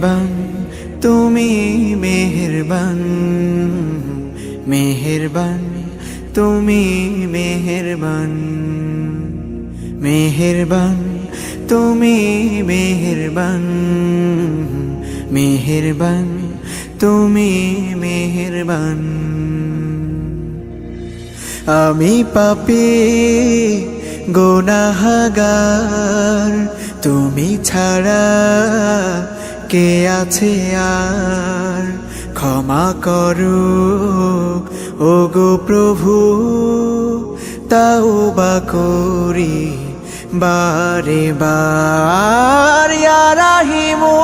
মেহেরবান তুমি মেহেরবান, মেহেরবান তুমি মেহেরবান, মেহেরবান তুমি মেহেরবান, মেহেরবান তুমি মেহেরবান। আমি পাপী গুনাহগার, তুমি ছাড়া কে আছে আর? ক্ষমা করো ওগো প্রভু, তাওবা করি বারে বার। ইয়া রাহিমু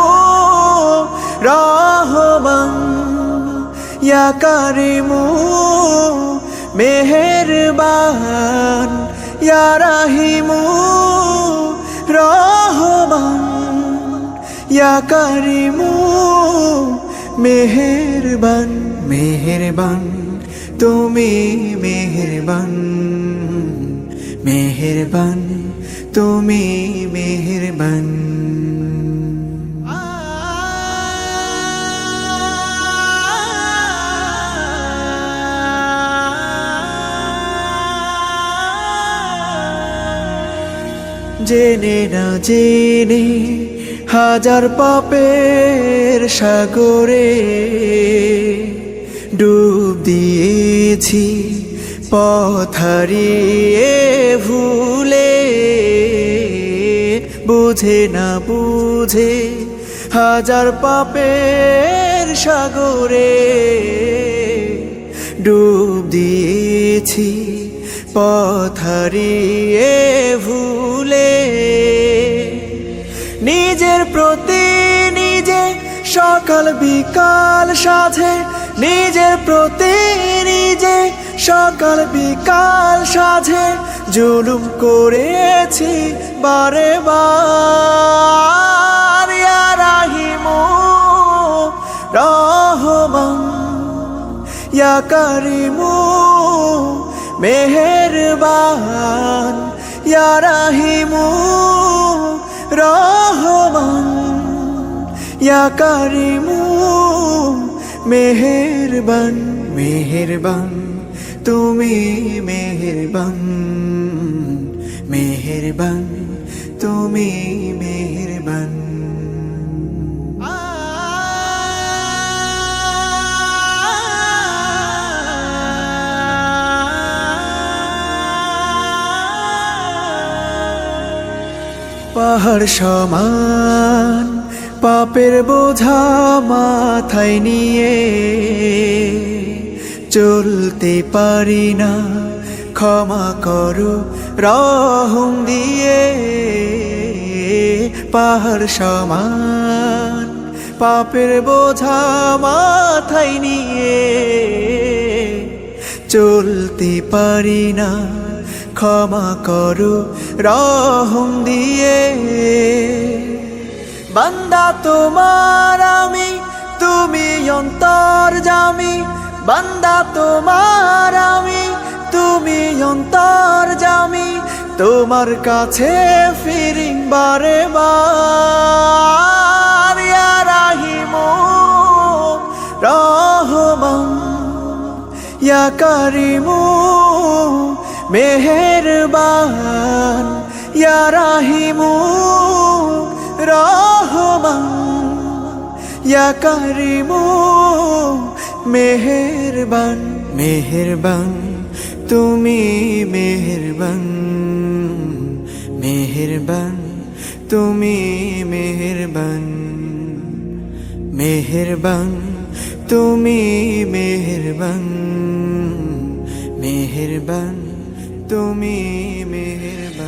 রহমান, ইয়া কারিমু মেহেরবান, ইয়া রাহিমু রহমান, ইয়া কারিমু মেহেরবান। মেহেরবান তুমি মেহেরবান, মেহেরবান তুমি মেহেরবান। জেনে না জেনে হাজার পাপের সাগরে ডুব দিয়েছি, পথ হারিয়ে ভুলে। বুঝে না বুঝে হাজার পাপের সাগরে ডুব দিয়েছি, পথ হারিয়ে ভুলে। নিজের প্রতি নিজে সকাল বিকাল সাধে, নিজের প্রতি নিজে সকাল বিকাল সাধে জুলুম করেছি বারে বার। ইয়া রাহিমু রহমান, ইয়া কারিমু মেহেরবান, ইয়া রাহিমু রহমান, ইয়া কারিমু মেহেরবান। মেহেরবান তুমি মেহেরবান, মেহেরবান তুমি মেহেরবান। পাহাড় সমান পাপের বোঝা মাথায় নিয়ে চলতে পারি না, ক্ষমা করো রহম দিয়ে। পাহাড় সমান পাপের বোঝা মাথায় নিয়ে চলতে পারি না, ক্ষমা করো রহম দিয়ে। বান্দা তোমার আমি, তুমি অন্তর্যামী। বান্দা তোমার আমি, তুমি অন্তর্যামী। তোমার কাছে ফিরি বারে বার। ইয়া রাহিমু রহমান, ইয়া কারিমু মেহেরবান, ইয়া রাহিমু রহমান, ইয়া কারিমু মেহেরবান। মেহেরবান তুমি মেহেরবান, মেহেরবান তুমি মেহেরবান, মেহেরবান তুমি মেহেরবান, মেহেরবান তুমি মেহেরবান।